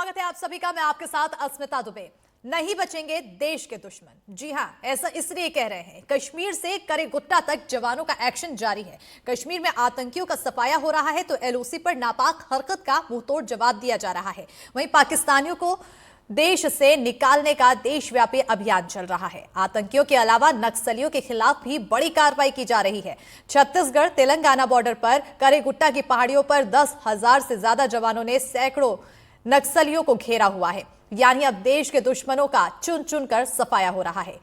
स्वागत है आप सभी का। मैं आपके साथ अस्मिता दुबे। नहीं बचेंगे देश के दुश्मन। जी हां, ऐसा इसलिए कह रहे हैं, कश्मीर से करे गुट्टा तक जवानों का एक्शन जारी है। कश्मीर में आतंकियों का सफाया हो रहा है तो एलओसी पर नापाक हरकत का मुंहतोड़ जवाब दिया जा रहा है। वहीं पाकिस्तानियों को देश से निकालने का देशव्यापी अभियान चल रहा है। आतंकियों के अलावा नक्सलियों के खिलाफ भी बड़ी कार्रवाई की जा रही है। छत्तीसगढ़ तेलंगाना बॉर्डर पर करेगुट्टा की पहाड़ियों पर 10,000 से ज्यादा जवानों ने सैकड़ों नक्सलियों को घेरा हुआ है। यानी अब देश के दुश्मनों का चुन चुन कर सफाया हो रहा है।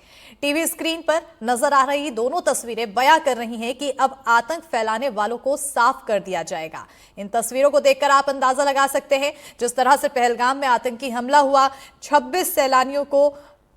टीवी स्क्रीन पर नजर आ रही दोनों तस्वीरें बयां कर रही हैं कि अब आतंक फैलाने वालों को साफ कर दिया जाएगा। इन तस्वीरों को देखकर आप अंदाजा लगा सकते हैं, जिस तरह से पहलगाम में आतंकी हमला हुआ, 26 सैलानियों को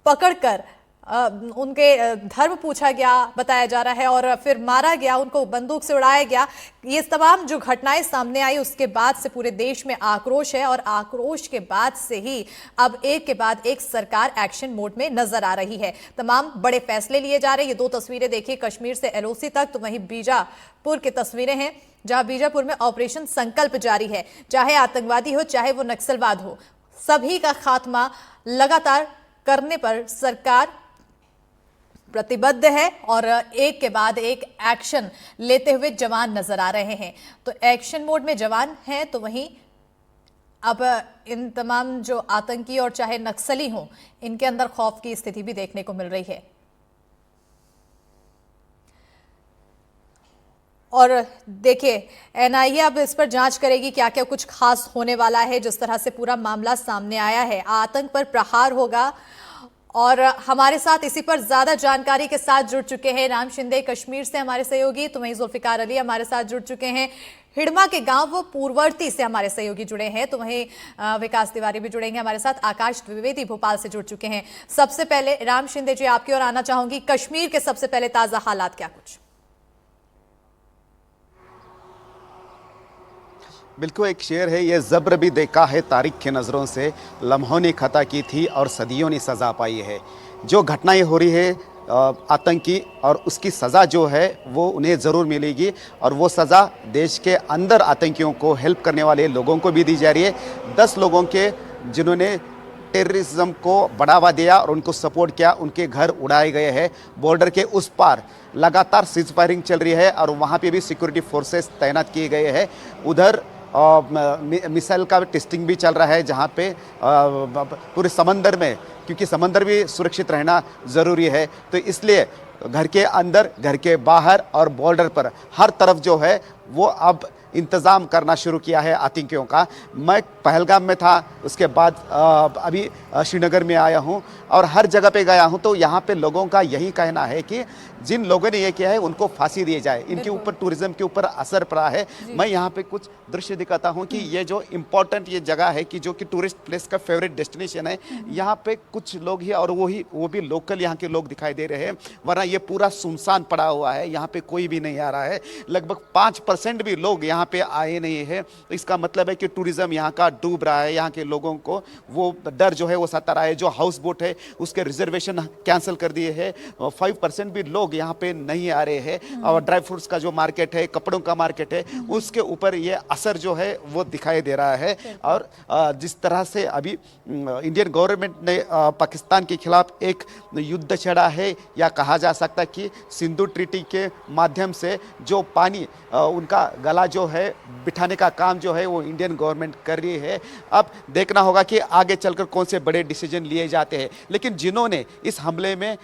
पकड़कर उनके धर्म पूछा गया बताया जा रहा है और फिर मारा गया, उनको बंदूक से उड़ाया गया। ये तमाम जो घटनाएं सामने आई उसके बाद से पूरे देश में आक्रोश है और आक्रोश के बाद से ही अब एक के बाद एक सरकार एक्शन मोड में नजर आ रही है। तमाम बड़े फैसले लिए जा रहे हैं। ये दो तस्वीरें देखिए, कश्मीर से एलओसी तक, तो वहीं बीजापुर की तस्वीरें हैं जहां बीजापुर में ऑपरेशन संकल्प जारी है। चाहे आतंकवादी हो चाहे वो नक्सलवाद हो, सभी का खात्मा लगातार करने पर सरकार प्रतिबद्ध है और एक के बाद एक एक्शन लेते हुए जवान नजर आ रहे हैं। तो एक्शन मोड में जवान हैं, तो वहीं अब इन तमाम जो आतंकी और चाहे नक्सली हों, इनके अंदर खौफ की स्थिति भी देखने को मिल रही है। और देखिए, एनआईए अब इस पर जांच करेगी क्या क्या कुछ खास होने वाला है। जिस तरह से पूरा मामला सामने आया है, आतंक पर प्रहार होगा। और हमारे साथ इसी पर ज्यादा जानकारी के साथ जुड़ चुके हैं राम शिंदे कश्मीर से हमारे सहयोगी, तो वहीं जुल्फिकार अली हमारे साथ जुड़ चुके हैं हिड़मा के गांव पूर्ववर्ती से हमारे सहयोगी जुड़े हैं, तो वहीं विकास तिवारी भी जुड़ेंगे हमारे साथ। आकाश द्विवेदी भोपाल से जुड़ चुके हैं। सबसे पहले राम शिंदे जी, आपकी ओर आना चाहूंगी। कश्मीर के सबसे पहले ताजा हालात क्या कुछ? बिल्कुल, एक शेर है, ये ज़ब्र भी देखा है तारीख के नज़रों से, लम्हों ने खता की थी और सदियों ने सज़ा पाई है। जो घटनाएं हो रही है आतंकी, और उसकी सज़ा जो है वो उन्हें ज़रूर मिलेगी और वो सज़ा देश के अंदर आतंकियों को हेल्प करने वाले लोगों को भी दी जा रही है। 10 लोगों के जिन्होंने टेररिज्म को बढ़ावा दिया और उनको सपोर्ट किया, उनके घर उड़ाए गए हैं। बॉर्डर के उस पार लगातार सीज फायरिंग चल रही है और वहाँ पे भी सिक्योरिटी फोर्सेस तैनात किए गए हैं। उधर मिसाइल का टेस्टिंग भी चल रहा है, जहाँ पे पूरे समंदर में, क्योंकि समंदर भी सुरक्षित रहना ज़रूरी है, तो इसलिए घर के अंदर, घर के बाहर और बॉर्डर पर हर तरफ जो है वो अब इंतज़ाम करना शुरू किया है आतंकियों का। मैं पहलगाम में था, उसके बाद अभी श्रीनगर में आया हूं और हर जगह पे गया हूं, तो यहाँ पे लोगों का यही कहना है कि जिन लोगों ने ये किया है उनको फांसी दी जाए। इनके ऊपर टूरिज्म के ऊपर असर पड़ा है। मैं यहाँ पे कुछ दृश्य दिखाता हूँ कि ये जो इम्पोर्टेंट ये जगह है कि जो कि टूरिस्ट प्लेस का फेवरेट डेस्टिनेशन है, यहाँ पे कुछ लोग ही और वो भी लोकल यहाँ के लोग दिखाई दे रहे हैं, वरना ये पूरा सुनसान पड़ा हुआ है। यहाँ पे कोई भी नहीं आ रहा है। लगभग 5% भी लोग यहाँ पे आए नहीं है। तो इसका मतलब है कि टूरिज्म यहाँ का डूब रहा है। यहाँ के लोगों को वो डर जो है वो सता रहा है। जो हाउस बोट है उसके रिजर्वेशन कैंसिल कर दिए हैं। 5% भी लोग यहाँ पे नहीं आ रहे हैं। और ड्राई फ्रूट्स का जो मार्केट है, कपड़ों का मार्केट है, उसके ऊपर ये असर जो है वो दिखाई दे रहा है। और जिस तरह से अभी इंडियन गवर्नमेंट ने पाकिस्तान के खिलाफ एक युद्ध छेड़ा है, या कहा जा सकता है कि सिंधु ट्रीटी के माध्यम से जो पानी उनका गला जो है बिठाने का काम जो है वो इंडियन गवर्नमेंट कर रही है। अब देखना होगा कि आगे चलकर कौन से बड़े डिसीजन लिए जाते हैं, लेकिन जिन्होंने इस हमले में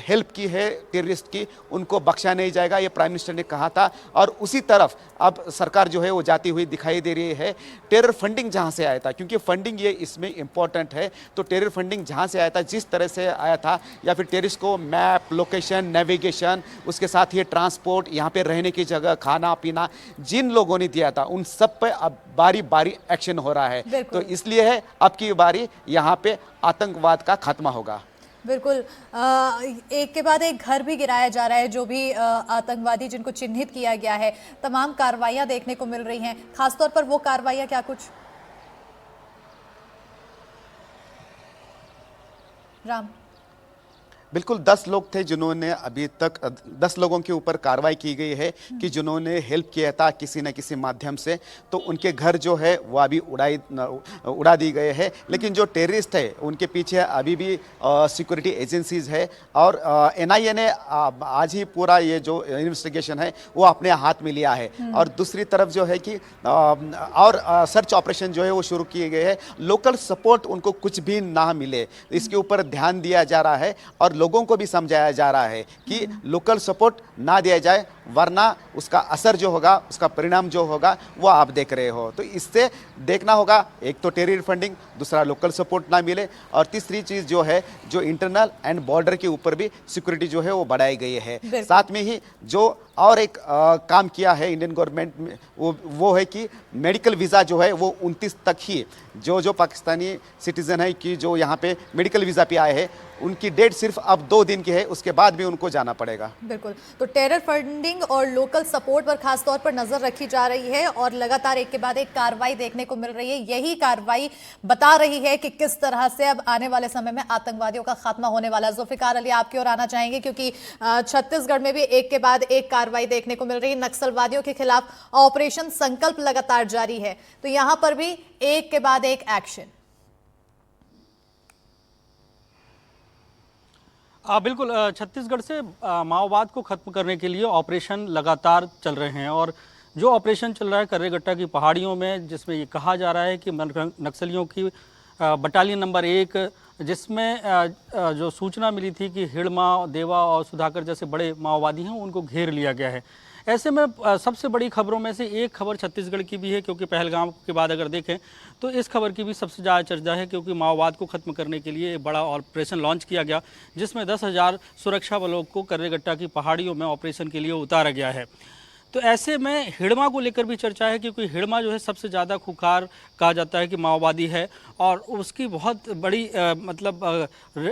हेल्प की है टेररिस्ट की, उनको बख्शा नहीं जाएगा, ये प्राइम मिनिस्टर ने कहा था। और उसी तरफ अब सरकार जो है वो जाती हुई दिखाई दे रही है। टेरर फंडिंग जहाँ से आया था, क्योंकि फंडिंग ये इसमें इंपॉर्टेंट है, तो टेरर फंडिंग जहाँ से आया था, जिस तरह से आया था, या फिर टेररिस्ट को मैप, लोकेशन, नेविगेशन, उसके साथ ही ट्रांसपोर्ट, यहाँ पे रहने की जगह, खाना पीना, जिन लोगों ने दिया था उन सब पे अब बारी बारी एक्शन हो रहा है। तो इसलिए है अब की बारी यहाँ पे आतंकवाद का खात्मा होगा। बिल्कुल, एक के बाद एक घर भी गिराया जा रहा है। जो भी आतंकवादी जिनको चिन्हित किया गया है, तमाम कार्रवाइयां देखने को मिल रही हैं। खासतौर पर वो कार्रवाइयां क्या कुछ? राम बिल्कुल 10 लोग थे जिन्होंने अभी तक 10 लोगों के ऊपर कार्रवाई की गई है कि जिन्होंने हेल्प किया था किसी न किसी माध्यम से, तो उनके घर जो है वो अभी उड़ा दी गए हैं। लेकिन जो टेररिस्ट है उनके पीछे अभी भी सिक्योरिटी एजेंसीज है और एनआईए ने आज ही पूरा ये जो इन्वेस्टिगेशन है वो अपने हाथ में लिया है। और दूसरी तरफ जो है कि सर्च ऑपरेशन जो है वो शुरू किए गए हैं। लोकल सपोर्ट उनको कुछ भी ना मिले इसके ऊपर ध्यान दिया जा रहा है और लोगों को भी समझाया जा रहा है कि लोकल सपोर्ट ना दिया जाए, वरना उसका असर जो होगा, उसका परिणाम जो होगा वो आप देख रहे हो। तो इससे देखना होगा, एक तो टेरर फंडिंग, दूसरा लोकल सपोर्ट ना मिले, और तीसरी चीज़ जो है जो इंटरनल एंड बॉर्डर के ऊपर भी सिक्योरिटी जो है वो बढ़ाई गई है। साथ में ही जो और एक काम किया है इंडियन गवर्नमेंट में वो है कि मेडिकल वीज़ा जो है वो 29 तक ही जो पाकिस्तानी सिटीज़न है कि जो यहाँ पे मेडिकल वीज़ा पे आए हैं उनकी डेट सिर्फ अब 2 दिन की है, उसके बाद भी उनको जाना पड़ेगा। बिल्कुल, तो टेरर फंडिंग और लोकल सपोर्ट पर खास तौर पर नजर रखी जा रही है और लगातार एक के बाद एक कार्रवाई देखने को मिल रही है। यही कार्रवाई बता रही है कि किस तरह से अब आने वाले समय में आतंकवादियों का खात्मा होने वाला है। जुल्फिकार अली, आपकी ओर आना चाहेंगे क्योंकि छत्तीसगढ़ में भी एक के बाद एक कार्रवाई देखने को मिल रही है। नक्सलवादियों के खिलाफ ऑपरेशन संकल्प लगातार जारी है, तो यहां पर भी एक के बाद एक एक्शन। बिल्कुल, छत्तीसगढ़ से माओवाद को खत्म करने के लिए ऑपरेशन लगातार चल रहे हैं और जो ऑपरेशन चल रहा है कर्रेगट्टा की पहाड़ियों में, जिसमें ये कहा जा रहा है कि नक्सलियों की बटालियन नंबर 1, जिसमें जो सूचना मिली थी कि हिड़मा, देवा और सुधाकर जैसे बड़े माओवादी हैं उनको घेर लिया गया है। ऐसे में सबसे बड़ी खबरों में से एक खबर छत्तीसगढ़ की भी है, क्योंकि पहलगाम के बाद अगर देखें तो इस खबर की भी सबसे ज़्यादा चर्चा है, क्योंकि माओवाद को खत्म करने के लिए एक बड़ा ऑपरेशन लॉन्च किया गया जिसमें 10,000 सुरक्षा बलों को कर्रेगट्टा की पहाड़ियों में ऑपरेशन के लिए उतारा गया है। तो ऐसे में हिड़मा को लेकर भी चर्चा है, क्योंकि हिड़मा जो है सबसे ज़्यादा खुखार कहा जाता है कि माओवादी है और उसकी बहुत बड़ी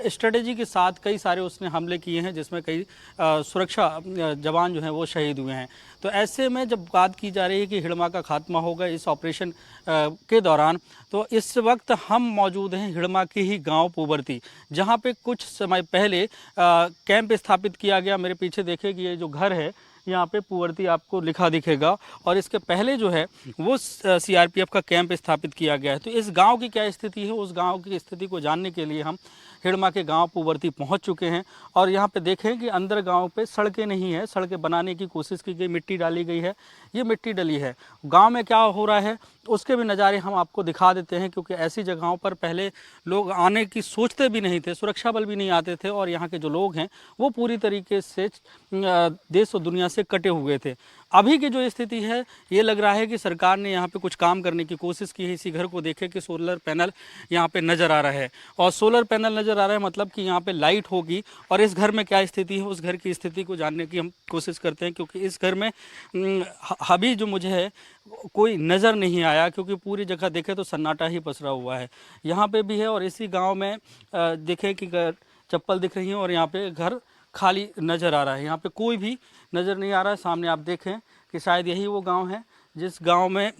स्ट्रेटेजी के साथ कई सारे उसने हमले किए हैं, जिसमें कई सुरक्षा जवान जो हैं वो शहीद हुए हैं। तो ऐसे में जब बात की जा रही है कि हिड़मा का खात्मा होगा इस ऑपरेशन के दौरान, तो इस वक्त हम मौजूद हैं हिड़मा के ही गांव पुबर्ती, जहां पे कुछ समय पहले कैंप स्थापित किया गया। मेरे पीछे देखिए कि ये जो घर है यहाँ पे पुबर्ती आपको लिखा दिखेगा, और इसके पहले जो है वो सीआरपीएफ का कैंप स्थापित किया गया है। तो इस गांव की क्या स्थिति है, उस गांव की स्थिति को जानने के लिए हम हिड़मा के गांव पुबर्ती पहुंच चुके हैं। और यहाँ पे देखें कि अंदर गांव पे सड़कें नहीं है, सड़कें बनाने की कोशिश की गई, मिट्टी डाली गई है, ये मिट्टी डली है। गांव में क्या हो रहा है उसके भी नज़ारे हम आपको दिखा देते हैं, क्योंकि ऐसी जगहों पर पहले लोग आने की सोचते भी नहीं थे, सुरक्षा बल भी नहीं आते थे, और यहाँ के जो लोग हैं वो पूरी तरीके से देश और दुनिया से कटे हुए थे। अभी की जो स्थिति है ये लग रहा है कि सरकार ने यहाँ पे कुछ काम करने की कोशिश की है। इसी घर को देखें कि सोलर पैनल यहाँ पे नज़र आ रहा है, और सोलर पैनल नज़र आ रहा है मतलब कि यहाँ पे लाइट होगी। और इस घर में क्या स्थिति है, उस घर की स्थिति को जानने की हम कोशिश करते हैं, क्योंकि इस घर में अभी जो मुझे है कोई नज़र नहीं आया, क्योंकि पूरी जगह देखें तो सन्नाटा ही पसरा हुआ है। यहाँ पे भी है, और इसी गाँव में देखें कि चप्पल दिख रही है और यहाँ पे घर खाली नज़र आ रहा है, यहाँ पे कोई भी नज़र नहीं आ रहा है। सामने आप देखें कि शायद यही वो गांव है जिस गांव में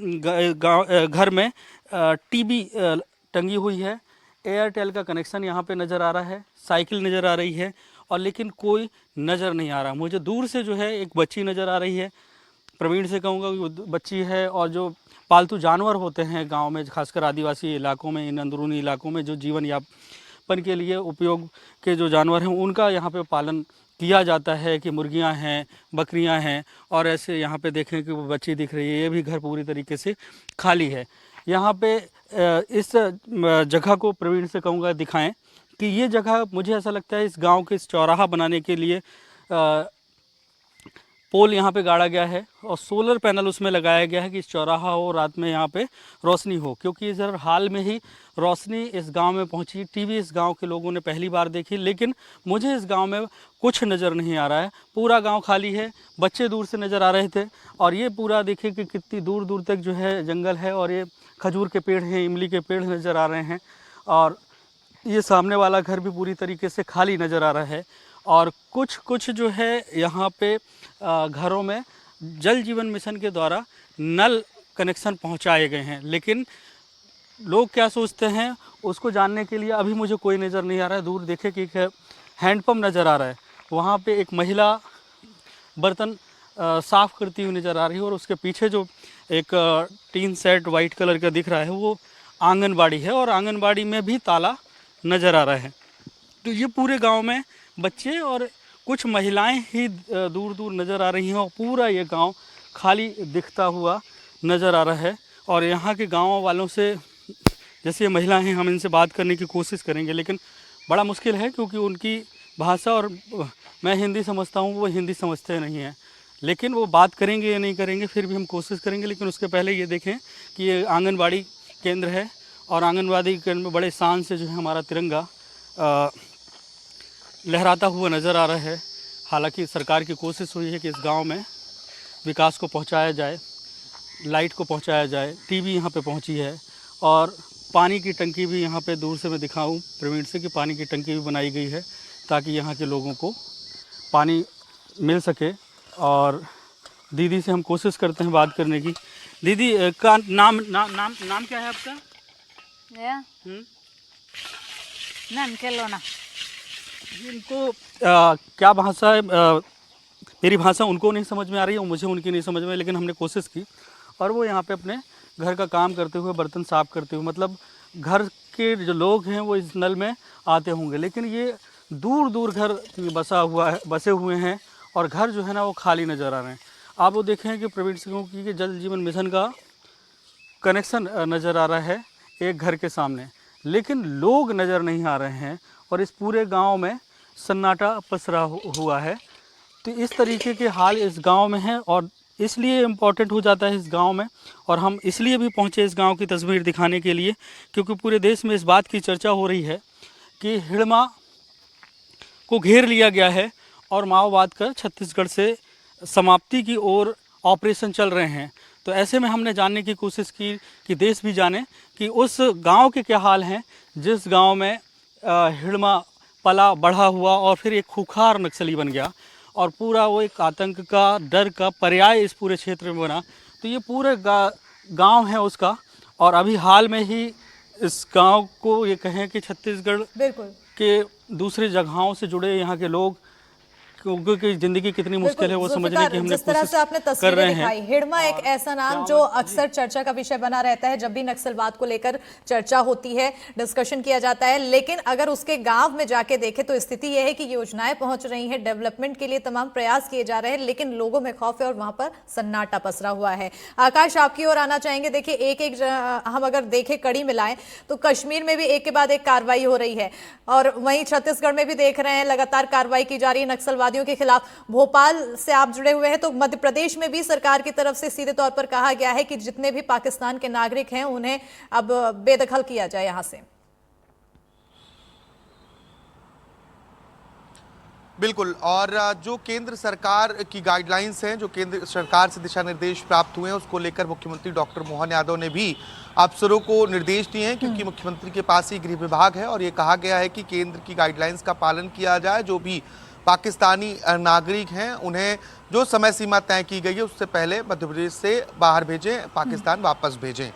घर में टीवी टंगी हुई है, एयरटेल का कनेक्शन यहाँ पे नज़र आ रहा है, साइकिल नज़र आ रही है, और लेकिन कोई नज़र नहीं आ रहा। मुझे दूर से जो है एक बच्ची नज़र आ रही है, प्रवीण से कहूँगा कि बच्ची है। और जो पालतू जानवर होते हैं गाँव में, खासकर आदिवासी इलाकों में, इन अंदरूनी इलाकों में जो जीवन यापन के लिए उपयोग के जो जानवर हैं उनका यहाँ पे पालन किया जाता है, कि मुर्गियां हैं, बकरियां हैं। और ऐसे यहाँ पे देखें कि वो बच्ची दिख रही है, ये भी घर पूरी तरीके से खाली है। यहाँ पे इस जगह को प्रवीण से कहूँगा दिखाएं कि ये जगह मुझे ऐसा लगता है इस गांव के इस चौराहा बनाने के लिए पोल यहाँ पे गाड़ा गया है और सोलर पैनल उसमें लगाया गया है कि इस चौराहा हो, रात में यहाँ पे रोशनी हो, क्योंकि इधर हाल में ही रोशनी इस गांव में पहुँची। टीवी इस गांव के लोगों ने पहली बार देखी, लेकिन मुझे इस गांव में कुछ नज़र नहीं आ रहा है। पूरा गांव खाली है, बच्चे दूर से नज़र आ रहे थे, और ये पूरा देखिए कि कितनी दूर दूर तक जो है जंगल है, और ये खजूर के पेड़ हैं, इमली के पेड़ नज़र आ रहे हैं, और ये सामने वाला घर भी पूरी तरीके से खाली नज़र आ रहा है। और कुछ जो है यहाँ पे घरों में जल जीवन मिशन के द्वारा नल कनेक्शन पहुँचाए गए हैं, लेकिन लोग क्या सोचते हैं उसको जानने के लिए अभी मुझे कोई नज़र नहीं आ रहा है। दूर देखे कि हैंडपम्प नज़र आ रहा है, वहाँ पे एक महिला बर्तन साफ़ करती हुई नज़र आ रही है, और उसके पीछे जो एक टीन सेट वाइट कलर का दिख रहा है वो आंगनबाड़ी है, और आंगनबाड़ी में भी ताला नज़र आ रहा है। तो ये पूरे गांव में बच्चे और कुछ महिलाएं ही दूर दूर नज़र आ रही हैं, और पूरा ये गांव खाली दिखता हुआ नज़र आ रहा है। और यहाँ के गांव वालों से, जैसे ये महिला हैं, हम इनसे बात करने की कोशिश करेंगे, लेकिन बड़ा मुश्किल है क्योंकि उनकी भाषा, और मैं हिंदी समझता हूँ, वो हिंदी समझते नहीं हैं। लेकिन वो बात करेंगे या नहीं करेंगे, फिर भी हम कोशिश करेंगे। लेकिन उसके पहले ये देखें कि ये आंगनबाड़ी केंद्र है, और आंगनबाड़ी केंद्र में बड़े शान से जो है हमारा तिरंगा लहराता हुआ नज़र आ रहा है। हालांकि सरकार की कोशिश हुई है कि इस गांव में विकास को पहुंचाया जाए, लाइट को पहुंचाया जाए, टीवी यहां पे पहुंची है, और पानी की टंकी भी यहां पे दूर से मैं दिखाऊं प्रवीण से कि पानी की टंकी भी बनाई गई है ताकि यहां के लोगों को पानी मिल सके। और दीदी से हम कोशिश करते हैं बात करने की। दीदी का नाम क्या है आपका? नाम केलोना। इनको क्या भाषा है? मेरी भाषा उनको नहीं समझ में आ रही है और मुझे उनकी नहीं समझ में, लेकिन हमने कोशिश की। और वो यहाँ पे अपने घर का काम करते हुए, बर्तन साफ करते हुए, मतलब घर के जो लोग हैं वो इस नल में आते होंगे, लेकिन ये दूर दूर घर बसे हुए हैं, और घर जो है ना वो खाली नज़र आ रहे हैं। आप वो देखें कि प्रवीण सिंह की जल जीवन मिशन का कनेक्शन नज़र आ रहा है एक घर के सामने, लेकिन लोग नज़र नहीं आ रहे हैं, और इस पूरे गांव में सन्नाटा पसरा हुआ है। तो इस तरीके के हाल इस गांव में है, और इसलिए इम्पॉर्टेंट हो जाता है इस गांव में। और हम इसलिए भी पहुंचे इस गांव की तस्वीर दिखाने के लिए क्योंकि पूरे देश में इस बात की चर्चा हो रही है कि हिड़मा को घेर लिया गया है, और माओवाद का छत्तीसगढ़ से समाप्ति की ओर ऑपरेशन चल रहे हैं। तो ऐसे में हमने जानने की कोशिश की कि देश भी जाने कि उस गांव के क्या हाल हैं जिस गांव में हिड़मा पला बढ़ा हुआ और फिर एक खूंखार नक्सली बन गया, और पूरा वो एक आतंक का, डर का पर्याय इस पूरे क्षेत्र में बना। तो ये पूरे गांव है उसका, और अभी हाल में ही इस गांव को ये कहें कि छत्तीसगढ़ बिल्कुल के दूसरी जगहों से जुड़े यहाँ के लोग क्योंकि जिंदगी कितनी मुश्किल है वो समझने की हमने जिस तरह से आपने कोशिश कर तस्वीरें रहे दिखाई, हैं। हिड़मा एक ऐसा नाम जो अक्सर चर्चा का विषय बना रहता है जब भी नक्सलवाद को लेकर चर्चा होती है, डिस्कशन किया जाता है। लेकिन अगर उसके गांव में जाके देखें तो स्थिति यह है कि योजनाएं पहुंच रही हैं, डेवलपमेंट के लिए तमाम प्रयास किए जा रहे हैं, लेकिन लोगों में खौफ है और वहां पर सन्नाटा पसरा हुआ है। आकाश, आपकी ओर आना चाहेंगे। देखिए, एक हम अगर देखें, कड़ी मिलाएं तो कश्मीर में भी एक के बाद एक कार्रवाई हो रही है, और वहीं छत्तीसगढ़ में भी देख रहे हैं लगातार कार्रवाई की जा रही है नक्सलवादियों के खिलाफ। भोपाल से आप जुड़े हुए हैं, तो मध्य प्रदेश में भी सरकार की तरफ से सीधे तौर पर कहा गया है कि जितने भी पाकिस्तान के नागरिक हैं उन्हें अब बेदखल किया जाए यहां से। बिल्कुल, और जो केंद्र सरकार की गाइडलाइंस हैं, जो केंद्र सरकार से दिशा निर्देश प्राप्त हुए हैं, उसको लेकर मुख्यमंत्री डॉक्टर मोहन यादव ने भी अफसरों को निर्देश दिए हैं, क्योंकि मुख्यमंत्री के पास ही गृह विभाग है, और ये कहा गया है कि केंद्र की गाइडलाइंस का पालन किया जाए। जो भी पाकिस्तानी नागरिक हैं उन्हें जो समय सीमा तय की गई है उससे पहले मध्य प्रदेश से बाहर भेजें, पाकिस्तान वापस भेजें।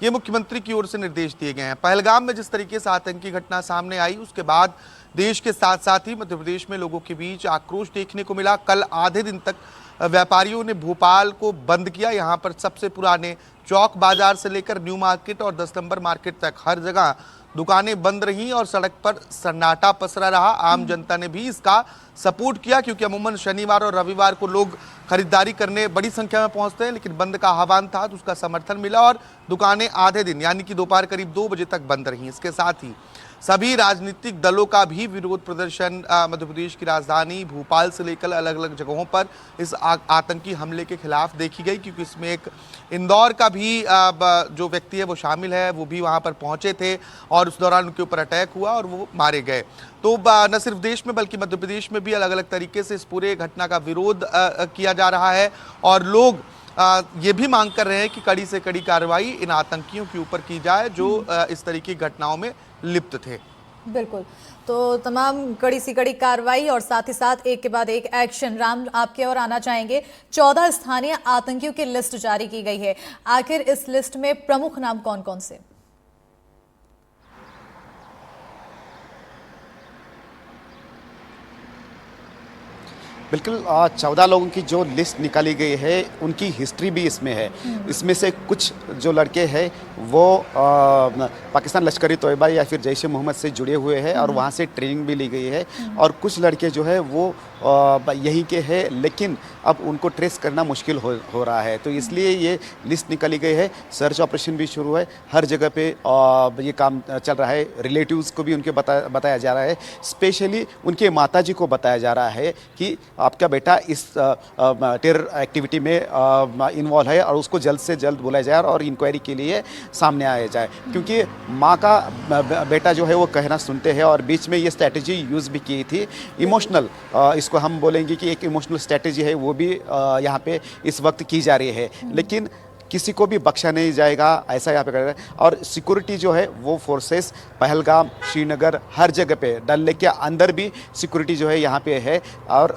ये मुख्यमंत्री की ओर से निर्देश दिए गए हैं। पहलगाम में जिस तरीके से आतंकी घटना सामने आई, उसके बाद देश के साथ साथ ही मध्य प्रदेश में लोगों के बीच आक्रोश देखने को मिला। कल आधे दिन तक व्यापारियों ने भोपाल को बंद किया। यहाँ पर सबसे पुराने चौक बाजार से लेकर न्यू मार्केट और 10 नंबर मार्केट तक हर जगह दुकानें बंद रहीं और सड़क पर सन्नाटा पसरा रहा। आम जनता ने भी इसका सपोर्ट किया, क्योंकि अमूमन शनिवार और रविवार को लोग खरीदारी करने बड़ी संख्या में पहुंचते हैं, लेकिन बंद का आह्वान था तो उसका समर्थन मिला और दुकानें आधे दिन यानी कि दोपहर करीब 2 बजे तक बंद रहीं। इसके साथ ही सभी राजनीतिक दलों का भी विरोध प्रदर्शन मध्य प्रदेश की राजधानी भोपाल से लेकर अलग अलग जगहों पर इस आतंकी हमले के खिलाफ देखी गई, क्योंकि इसमें एक इंदौर का भी जो व्यक्ति है वो शामिल है, वो भी वहां पर पहुंचे थे और उस दौरान उनके ऊपर अटैक हुआ और वो मारे गए। तो न सिर्फ देश में बल्कि मध्य प्रदेश में भी अलग अलग तरीके से इस पूरे घटना का विरोध किया जा रहा है, और लोग ये भी मांग कर रहे हैं कि कड़ी से कड़ी कार्रवाई इन आतंकियों के ऊपर की जाए जो इस तरीके की घटनाओं में लिप्त थे। बिल्कुल, तो तमाम कड़ी सी कड़ी कार्रवाई और साथ ही साथ एक के बाद एक एक्शन। राम, आपके और आना चाहेंगे। 14 स्थानीय आतंकियों की लिस्ट जारी की गई है, आखिर इस लिस्ट में प्रमुख नाम कौन कौन से? बिल्कुल 14 लोगों की जो लिस्ट निकाली गई है उनकी हिस्ट्री भी इसमें है। इसमें से कुछ जो लड़के हैं वो पाकिस्तान लश्करी तोयबा या फिर जैश ए मोहम्मद से जुड़े हुए हैं और वहाँ से ट्रेनिंग भी ली गई है, और कुछ लड़के जो है वो यहीं के हैं, लेकिन अब उनको ट्रेस करना मुश्किल हो रहा है। तो इसलिए ये लिस्ट निकाली गई है। सर्च ऑपरेशन भी शुरू है, हर जगह पे ये काम चल रहा है। रिलेटिव्स को भी उनके बताया जा रहा है, स्पेशली उनके माताजी को बताया जा रहा है कि आपका बेटा इस टेरर एक्टिविटी में इन्वॉल्व है और उसको जल्द से जल्द बुलाया जाए और इंक्वायरी के लिए सामने आया जाए, क्योंकि माँ का बेटा जो है वो कहना सुनते हैं। और बीच में ये स्ट्रैटेजी यूज़ भी की थी, इमोशनल, इसको हम बोलेंगे कि एक इमोशनल स्ट्रैटेजी है, वो भी यहाँ पे इस वक्त की जा रही है। लेकिन किसी को भी बख्शा नहीं जाएगा, ऐसा यहाँ पे कर रहे हैं। और सिक्योरिटी जो है वो फोर्सेस पहलगाम, श्रीनगर, हर जगह पे, डल लेक के अंदर भी सिक्योरिटी जो है यहाँ पे है। और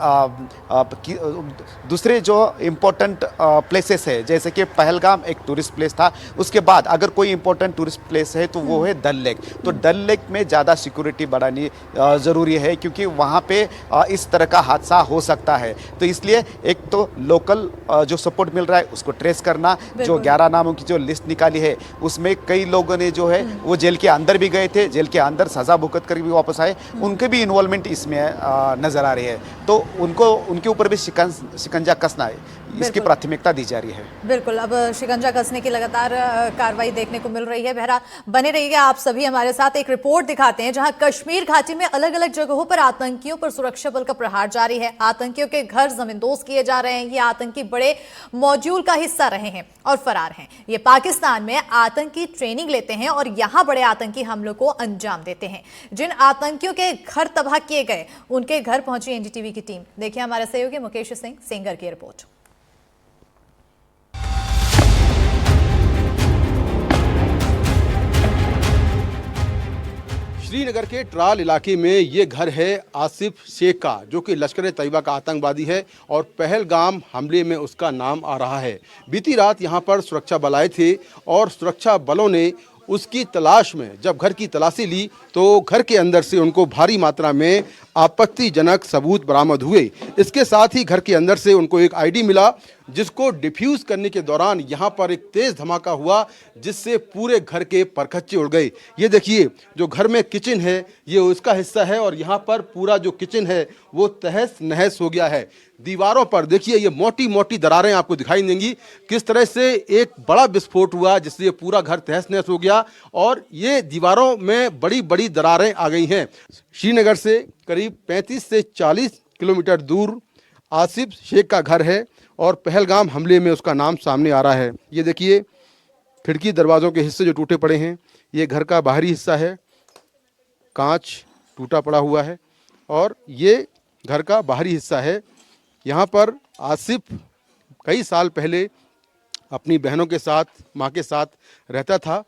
दूसरे जो इम्पोर्टेंट प्लेसेस है, जैसे कि पहलगाम एक टूरिस्ट प्लेस था, उसके बाद अगर कोई इम्पोर्टेंट टूरिस्ट प्लेस है तो वो है डल लेक। तो डल लेक में ज़्यादा सिक्योरिटी बढ़ानी ज़रूरी है, क्योंकि वहाँ पे इस तरह का हादसा हो सकता है। तो इसलिए एक तो लोकल जो सपोर्ट मिल रहा है उसको ट्रेस करना। जो 11 नामों की जो लिस्ट निकाली है उसमें कई लोगों ने जो है वो जेल के अंदर भी गए थे, जेल के अंदर सजा भुगत कर भी वापस आए, उनके भी इन्वॉल्वमेंट इसमें नजर आ रही है। तो उनको उनके ऊपर भी शिकंजा कसना है, इसकी प्राथमिकता दी जा रही है। बिल्कुल, अब शिकंजा कसने की लगातार कार्रवाई देखने को मिल रही है। बहरा बने रहिएगा आप सभी हमारे साथ। एक रिपोर्ट दिखाते हैं जहां कश्मीर घाटी में अलग अलग जगहों पर आतंकियों पर सुरक्षा बल का प्रहार जारी है। आतंकियों के घर जमींदोज किए जा रहे हैं। ये आतंकी बड़े मॉड्यूल का हिस्सा रहे हैं और फरार हैं। ये पाकिस्तान में आतंकी ट्रेनिंग लेते हैं और यहां बड़े आतंकी हमलों को अंजाम देते हैं। जिन आतंकियों के घर तबाह किए गए उनके घर पहुंची एनडीटीवी की टीम। देखिए हमारे सहयोगी मुकेश सिंह सेंगर की रिपोर्ट। श्रीनगर के ट्राल इलाके में ये घर है आसिफ शेख का, जो कि लश्कर तैयबा का आतंकवादी है और पहलगाम हमले में उसका नाम आ रहा है। बीती रात यहाँ पर सुरक्षा बल आए थे और सुरक्षा बलों ने उसकी तलाश में जब घर की तलाशी ली तो घर के अंदर से उनको भारी मात्रा में आपत्तिजनक सबूत बरामद हुए। इसके साथ ही घर के अंदर से उनको एक आईडी मिला, जिसको डिफ्यूज करने के दौरान यहाँ पर एक तेज धमाका हुआ, जिससे पूरे घर के परखच्चे उड़ गए। ये देखिए, जो घर में किचन है ये उसका हिस्सा है और यहाँ पर पूरा जो किचन है वो तहस नहस हो गया है। दीवारों पर देखिए ये मोटी मोटी दरारें आपको दिखाई देंगी, किस तरह से एक बड़ा विस्फोट हुआ जिससे पूरा घर तहस नहस हो गया और ये दीवारों में बड़ी बड़ी दरारें आ गई हैं। श्रीनगर से करीब 35 से 40 किलोमीटर दूर आसिफ शेख का घर है और पहलगाम हमले में उसका नाम सामने आ रहा है। ये देखिए खिड़की दरवाज़ों के हिस्से जो टूटे पड़े हैं, ये घर का बाहरी हिस्सा है, कांच टूटा पड़ा हुआ है और ये घर का बाहरी हिस्सा है। यहाँ पर आसिफ कई साल पहले अपनी बहनों के साथ, माँ के साथ रहता था,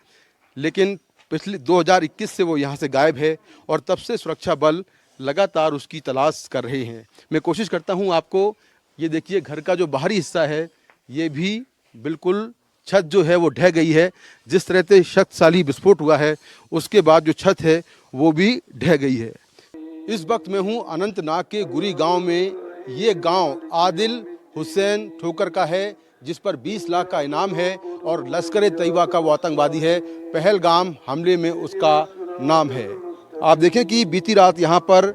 लेकिन पिछले 2021 से वो यहाँ से गायब है और तब से सुरक्षा बल लगातार उसकी तलाश कर रहे हैं। मैं कोशिश करता हूँ आपको, ये देखिए घर का जो बाहरी हिस्सा है ये भी बिल्कुल, छत जो है वो ढह गई है। जिस तरह से शक्तिशाली विस्फोट हुआ है उसके बाद जो छत है वो भी ढह गई है। इस वक्त मैं हूँ अनंतनाग के गुरी गांव में। ये गांव आदिल हुसैन ठोकर का है, जिस पर 20 लाख का इनाम है और लश्कर तैयबा का वो आतंकवादी है। पहलगाम हमले में उसका नाम है। आप देखें कि बीती रात यहाँ पर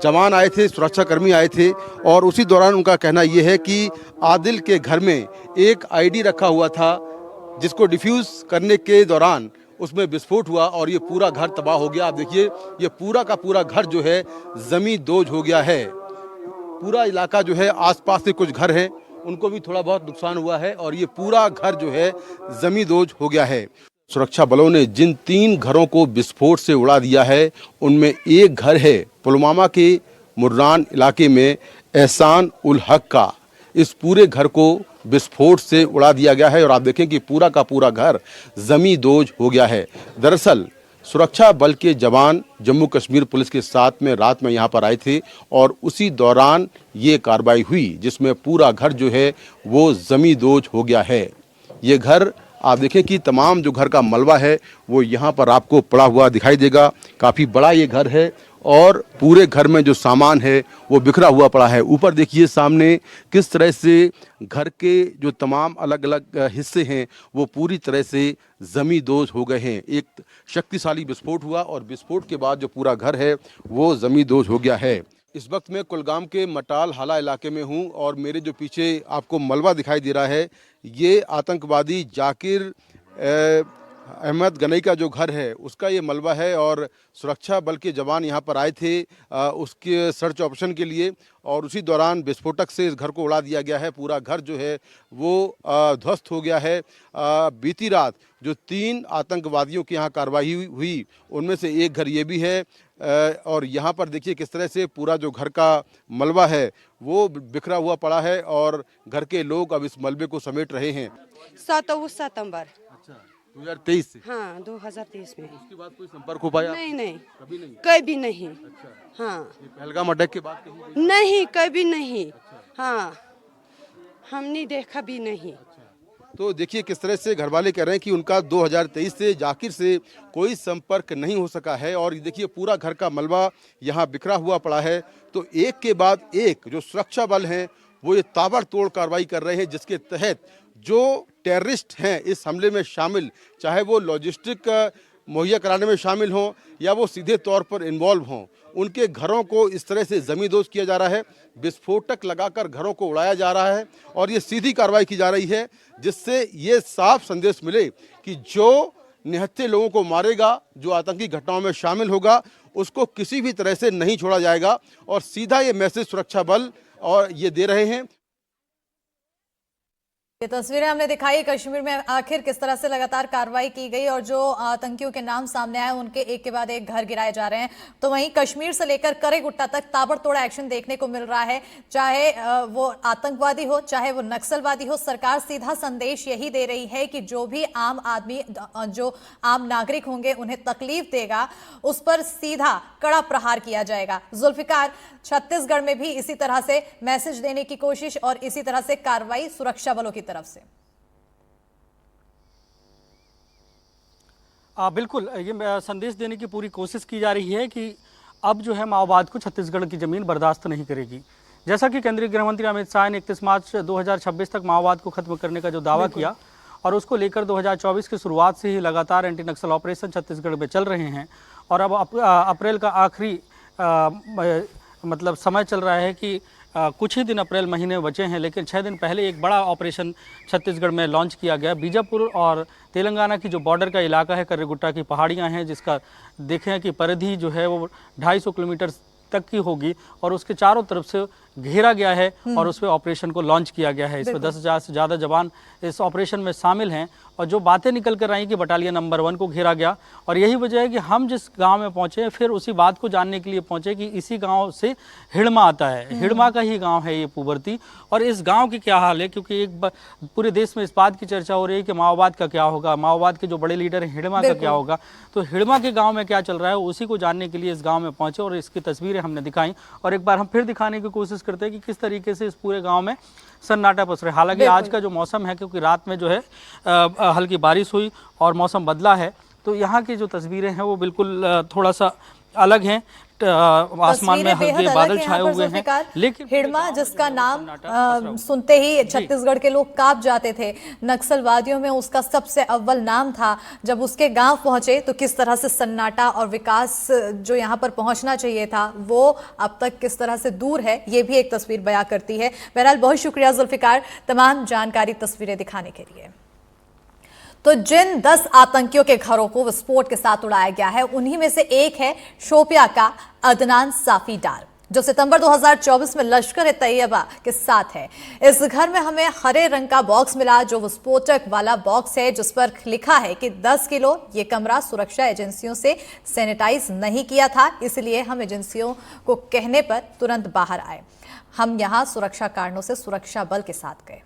जवान आए थे, सुरक्षाकर्मी आए थे और उसी दौरान उनका कहना यह है कि आदिल के घर में एक आईडी रखा हुआ था, जिसको डिफ्यूज करने के दौरान उसमें विस्फोट हुआ और ये पूरा घर तबाह हो गया। आप देखिए ये पूरा का पूरा घर जो है जमींदोज हो गया है। पूरा इलाका जो है, आसपास से कुछ घर हैं उनको भी थोड़ा बहुत नुकसान हुआ है और ये पूरा घर जो है जमींदोज हो गया है। सुरक्षा बलों ने जिन 3 घरों को विस्फोट से उड़ा दिया है उनमें एक घर है पुलवामा के मुर्रान इलाके में एहसान उल हक का। इस पूरे घर को विस्फोट से उड़ा दिया गया है और आप देखें कि पूरा का पूरा घर जमींदोज हो गया है। दरअसल सुरक्षा बल के जवान जम्मू कश्मीर पुलिस के साथ में रात में यहाँ पर आए थे और उसी दौरान ये कार्रवाई हुई, जिसमें पूरा घर जो है वो जमींदोज हो गया है। ये घर आप देखें कि तमाम जो घर का मलबा है वो यहाँ पर आपको पड़ा हुआ दिखाई देगा। काफ़ी बड़ा ये घर है और पूरे घर में जो सामान है वो बिखरा हुआ पड़ा है। ऊपर देखिए सामने किस तरह से घर के जो तमाम अलग अलग हिस्से हैं वो पूरी तरह से ज़मींदोज़ हो गए हैं। एक शक्तिशाली विस्फोट हुआ और विस्फोट के बाद जो पूरा घर है वो ज़मींदोज़ हो गया है। इस वक्त मैं कुलगाम के मटाल हाला इलाके में हूं और मेरे जो पीछे आपको मलबा दिखाई दे रहा है ये आतंकवादी जाकिर अहमद गनई का जो घर है उसका ये मलबा है और सुरक्षा बल के जवान यहाँ पर आए थे उसके सर्च ऑपरेशन के लिए और उसी दौरान विस्फोटक से इस घर को उड़ा दिया गया है। पूरा घर जो है वो ध्वस्त हो गया है। बीती रात जो 3 आतंकवादियों की यहाँ कार्रवाई हुई उनमें से एक घर ये भी है और यहाँ पर देखिए किस तरह से पूरा जो घर का मलबा है वो बिखरा हुआ पड़ा है और घर के लोग अब इस मलबे को समेट रहे हैं। 27 सितंबर 2023 से हाँ 2023 में। उसके बाद कोई संपर्क हो पाया? नहीं कभी नहीं। कभी नहीं। अच्छा। हाँ ये पहलगाम अटैक के बाद कहीं नहीं कभी नहीं। हाँ हमने देखा भी नहीं। तो देखिए किस तरह से घरवाले कह रहे हैं कि उनका 2023 से जाकिर से कोई संपर्क नहीं हो सका है और देखिए पूरा घर का मलबा यहाँ बिखरा हुआ पड़ा है। तो एक के बाद एक जो सुरक्षा बल हैं वो ये ताबड़तोड़ कार्रवाई कर रहे हैं जिसके तहत जो टेररिस्ट हैं इस हमले में शामिल, चाहे वो लॉजिस्टिक मुहैया कराने में शामिल हों या वो सीधे तौर पर इन्वॉल्व हों, उनके घरों को इस तरह से ज़मींदोज़ किया जा रहा है, विस्फोटक लगाकर घरों को उड़ाया जा रहा है और ये सीधी कार्रवाई की जा रही है जिससे ये साफ संदेश मिले कि जो निहत्थे लोगों को मारेगा, जो आतंकी घटनाओं में शामिल होगा, उसको किसी भी तरह से नहीं छोड़ा जाएगा। और सीधा ये मैसेज सुरक्षा बल और ये दे रहे हैं। ये तस्वीरें हमने दिखाई कश्मीर में आखिर किस तरह से लगातार कार्रवाई की गई और जो आतंकियों के नाम सामने आए उनके एक के बाद एक घर गिराए जा रहे हैं। तो वहीं कश्मीर से लेकर करेगुट्टा तक ताबड़तोड़ एक्शन देखने को मिल रहा है, चाहे वो आतंकवादी हो चाहे वो नक्सलवादी हो। सरकार सीधा संदेश यही दे रही है कि जो भी आम आदमी, जो आम नागरिक होंगे उन्हें तकलीफ देगा उस पर सीधा कड़ा प्रहार किया जाएगा। जुल्फिकार, छत्तीसगढ़ में भी इसी तरह से मैसेज देने की कोशिश और इसी तरह से कार्रवाई सुरक्षा बलों की तरफ से। बिल्कुल, ये संदेश देने की पूरी कोशिश की जा रही है कि अब जो है माओवाद को छत्तीसगढ़ की जमीन बर्दाश्त नहीं करेगी। जैसा कि केंद्रीय गृह मंत्री अमित शाह ने 31 मार्च 2026 तक माओवाद को खत्म करने का जो दावा किया और उसको लेकर 2024 की शुरुआत से ही लगातार एंटी नक्सल ऑपरेशन छत्तीसगढ़ में चल रहे हैं और अब अप्रैल का आखिरी मतलब समय चल रहा है कि कुछ ही दिन अप्रैल महीने बचे हैं, लेकिन 6 दिन पहले एक बड़ा ऑपरेशन छत्तीसगढ़ में लॉन्च किया गया। बीजापुर और तेलंगाना की जो बॉर्डर का इलाका है, करेगुट्टा की पहाड़ियां हैं, जिसका देखें कि परिधि जो है वो 250 किलोमीटर तक की होगी और उसके चारों तरफ से घेरा गया है और उस पर ऑपरेशन को लॉन्च किया गया है। इसमें 10,000 से ज़्यादा जवान इस ऑपरेशन में शामिल हैं और जो बातें निकल कर आई कि बटालियन नंबर 1 को घेरा गया और यही वजह है कि हम जिस गांव में पहुंचे फिर उसी बात को जानने के लिए पहुंचे कि इसी गांव से हिड़मा आता है, हिड़मा का ही गांव है ये पुबरती। और इस गांव की क्या हाल है, क्योंकि एक पूरे देश में इस बात की चर्चा हो रही है कि माओवाद का क्या होगा, माओवाद के जो बड़े लीडर हैं हिड़मा का क्या होगा। तो हिड़मा के गाँव में क्या चल रहा है उसी को जानने के लिए इस गाँव में पहुँचे और इसकी तस्वीरें हमने दिखाई और एक बार हम फिर दिखाने की कोशिश करते हैं कि किस तरीके से इस पूरे गांव में सन्नाटा पसरे। हालांकि आज का जो मौसम है, क्योंकि रात में जो है हल्की बारिश हुई और मौसम बदला है, तो यहाँ की जो तस्वीरें हैं वो बिल्कुल थोड़ा सा अलग हैं। आसमान में हल्के बादल छाए हुए हैं, लेकिन हिड़मा जिसका नाम सुनते ही छत्तीसगढ़ के लोग कांप जाते थे, नक्सलवादियों में उसका सबसे अव्वल नाम था। जब उसके गांव पहुंचे तो किस तरह से सन्नाटा और विकास जो यहां पर पहुंचना चाहिए था वो अब तक किस तरह से दूर है, ये भी एक तस्वीर बयां करती है। बहरहाल बहुत शुक्रिया जुल्फिकार तमाम जानकारी तस्वीरें दिखाने के लिए। तो जिन 10 आतंकियों के घरों को विस्फोट के साथ उड़ाया गया है उन्हीं में से एक है शोपिया का अदनान साफी डार, जो सितंबर 2024 में लश्कर-ए-तैयबा के साथ है। इस घर में हमें हरे रंग का बॉक्स मिला जो विस्फोटक वाला बॉक्स है, जिस पर लिखा है कि 10 किलो। ये कमरा सुरक्षा एजेंसियों से सैनिटाइज नहीं किया था, इसलिए हम एजेंसियों को कहने पर तुरंत बाहर आए। हम यहाँ सुरक्षा कारणों से सुरक्षा बल के साथ गए।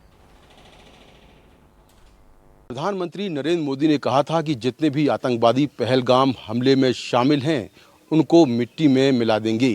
प्रधानमंत्री नरेंद्र मोदी ने कहा था कि जितने भी आतंकवादी पहलगाम हमले में शामिल हैं उनको मिट्टी में मिला देंगे।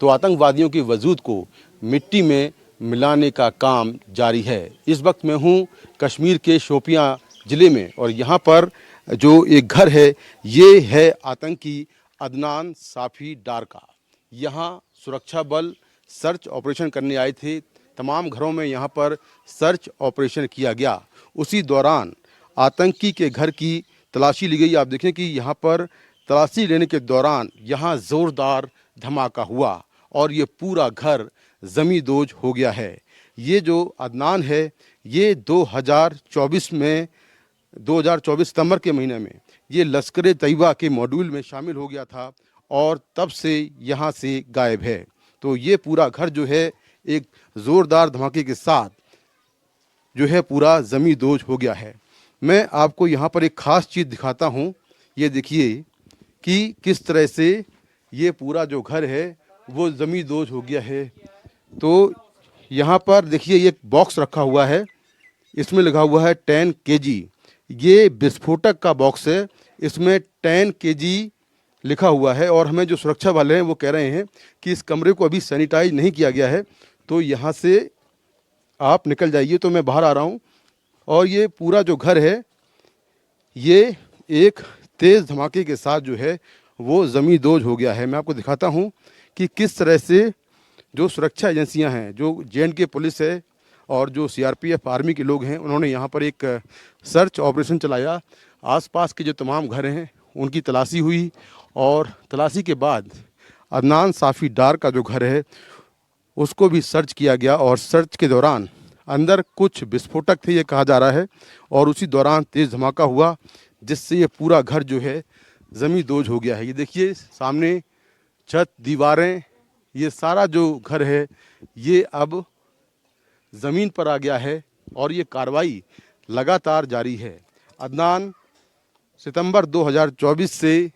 तो आतंकवादियों के वजूद को मिट्टी में मिलाने का काम जारी है। इस वक्त मैं हूं कश्मीर के शोपियां जिले में और यहां पर जो एक घर है ये है आतंकी अदनान साफी डार का। यहाँ सुरक्षा बल सर्च ऑपरेशन करने आए थे। तमाम घरों में यहाँ पर सर्च ऑपरेशन किया गया। उसी दौरान आतंकी के घर की तलाशी ली गई। आप देखें कि यहाँ पर तलाशी लेने के दौरान यहाँ ज़ोरदार धमाका हुआ और ये पूरा घर ज़मींदोज़ हो गया है। ये जो अदनान है ये 2024 सितंबर के महीने में ये लश्कर तैयबा के मॉड्यूल में शामिल हो गया था और तब से यहाँ से गायब है। तो ये पूरा घर जो है एक ज़ोरदार धमाके के साथ जो है पूरा ज़मींदोज़ हो गया है। मैं आपको यहाँ पर एक ख़ास चीज़ दिखाता हूँ। ये देखिए कि किस तरह से ये पूरा जो घर है वो ज़मींदोज़ हो गया है। तो यहाँ पर देखिए एक बॉक्स रखा हुआ है, इसमें लिखा हुआ है 10 kg। ये विस्फोटक का बॉक्स है, इसमें 10 kg लिखा हुआ है और हमें जो सुरक्षा वाले हैं वो कह रहे हैं कि इस कमरे को अभी सैनिटाइज नहीं किया गया है, तो यहाँ से आप निकल जाइए। तो मैं बाहर आ रहा हूँ और ये पूरा जो घर है ये एक तेज़ धमाके के साथ जो है वो ज़मींदोज़ हो गया है। मैं आपको दिखाता हूँ कि किस तरह से जो सुरक्षा एजेंसियां हैं, जो J&K पुलिस है और जो CRPF आर्मी के लोग हैं, उन्होंने यहाँ पर एक सर्च ऑपरेशन चलाया। आसपास के जो तमाम घर हैं उनकी तलाशी हुई और तलाशी के बाद अदनान साफ़ी डार का जो घर है उसको भी सर्च किया गया और सर्च के दौरान अंदर कुछ विस्फोटक थे ये कहा जा रहा है और उसी दौरान तेज़ धमाका हुआ जिससे ये पूरा घर जो है ज़मींदोज़ हो गया है। ये देखिए सामने छत, दीवारें, ये सारा जो घर है ये अब ज़मीन पर आ गया है और ये कार्रवाई लगातार जारी है। अदनान सितंबर 2024 से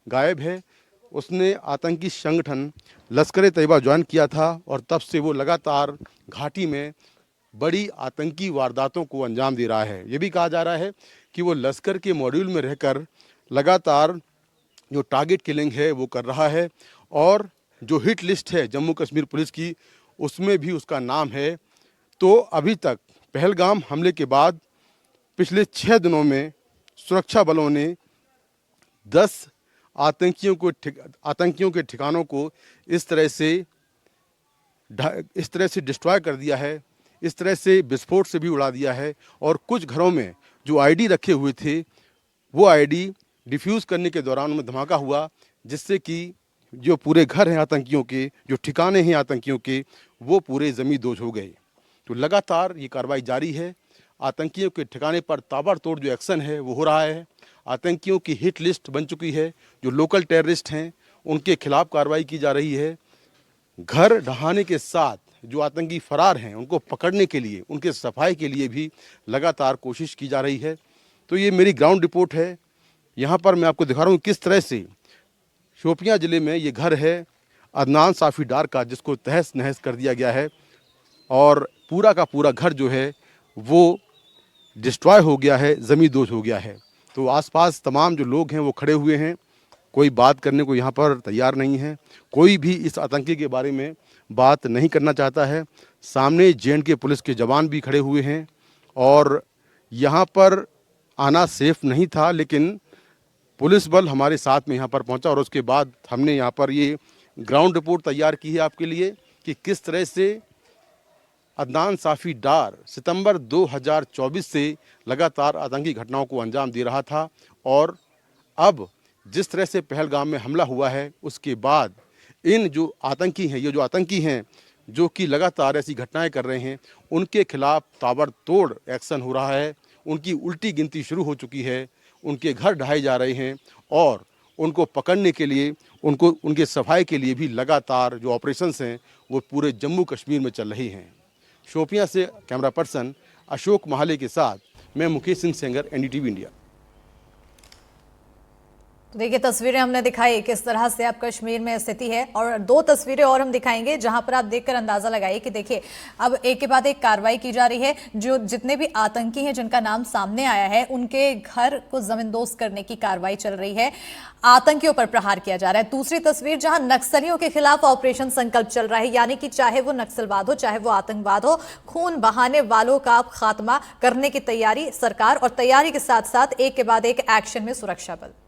गायब है। उसने आतंकी संगठन लश्कर तैयबा ज्वाइन किया था और तब से वो लगातार घाटी में बड़ी आतंकी वारदातों को अंजाम दे रहा है। ये भी कहा जा रहा है कि वो लश्कर के मॉड्यूल में रहकर लगातार जो टारगेट किलिंग है वो कर रहा है और जो हिट लिस्ट है जम्मू कश्मीर पुलिस की उसमें भी उसका नाम है। तो अभी तक पहलगाम हमले के बाद पिछले 6 दिनों में सुरक्षा बलों ने 10 आतंकियों के ठिकानों को इस तरह से डिस्ट्रॉय कर दिया है, इस तरह से विस्फोट से भी उड़ा दिया है और कुछ घरों में जो आईडी रखे हुए थे वो आईडी डिफ्यूज़ करने के दौरान उनमें धमाका हुआ जिससे कि जो पूरे घर हैं आतंकियों के, जो ठिकाने हैं आतंकियों के, वो पूरे ज़मींदोज़ हो गए। तो लगातार ये कार्रवाई जारी है। आतंकियों के ठिकाने पर ताबड़तोड़ जो एक्शन है वो हो रहा है। आतंकियों की हिट लिस्ट बन चुकी है। जो लोकल टेररिस्ट हैं उनके खिलाफ कार्रवाई की जा रही है। घर ढहाने के साथ जो आतंकी फरार हैं उनको पकड़ने के लिए, उनके सफाई के लिए भी लगातार कोशिश की जा रही है। तो ये मेरी ग्राउंड रिपोर्ट है। यहाँ पर मैं आपको दिखा रहा हूँ किस तरह से शोपियाँ ज़िले में ये घर है अदनान साफ़ी डार का, जिसको तहस नहस कर दिया गया है और पूरा का पूरा घर जो है वो डिस्ट्रॉय हो गया है, ज़मींदोज़ हो गया है। तो आसपास तमाम जो लोग हैं वो खड़े हुए हैं, कोई बात करने को यहाँ पर तैयार नहीं है। कोई भी इस आतंकी के बारे में बात नहीं करना चाहता है। सामने J&K पुलिस के जवान भी खड़े हुए हैं और यहाँ पर आना सेफ नहीं था, लेकिन पुलिस बल हमारे साथ में यहाँ पर पहुँचा और उसके बाद हमने यहाँ पर ये ग्राउंड रिपोर्ट तैयार की है आपके लिए कि किस तरह से अदनान साफ़ी डार सितंबर 2024 से लगातार आतंकी घटनाओं को अंजाम दे रहा था और अब जिस तरह से पहलगाम में हमला हुआ है उसके बाद इन जो आतंकी हैं, ये जो आतंकी हैं जो कि लगातार ऐसी घटनाएं कर रहे हैं, उनके खिलाफ ताबड़तोड़ एक्शन हो रहा है। उनकी उल्टी गिनती शुरू हो चुकी है, उनके घर ढहाए जा रहे हैं और उनको पकड़ने के लिए, उनके सफाई के लिए भी लगातार जो ऑपरेशंस हैं वो पूरे जम्मू कश्मीर में चल रही हैं। शोपियां से कैमरा पर्सन अशोक महाले के साथ मैं मुकेश सिंह सेंगर, NDTV इंडिया। तो देखिए तस्वीरें हमने दिखाई किस तरह से अब कश्मीर में स्थिति है और 2 तस्वीरें और हम दिखाएंगे जहां पर आप देखकर अंदाजा लगाइए कि देखिए अब एक के बाद एक कार्रवाई की जा रही है। जो जितने भी आतंकी हैं जिनका नाम सामने आया है उनके घर को ज़मींदोज़ करने की कार्रवाई चल रही है, आतंकियों पर प्रहार किया जा रहा है। दूसरी तस्वीर जहां नक्सलियों के खिलाफ ऑपरेशन संकल्प चल रहा है, यानी कि चाहे वो नक्सलवाद हो चाहे वो आतंकवाद हो, खून बहाने वालों का खात्मा करने की तैयारी सरकार और तैयारी के साथ साथ एक के बाद एक एक्शन में सुरक्षा बल।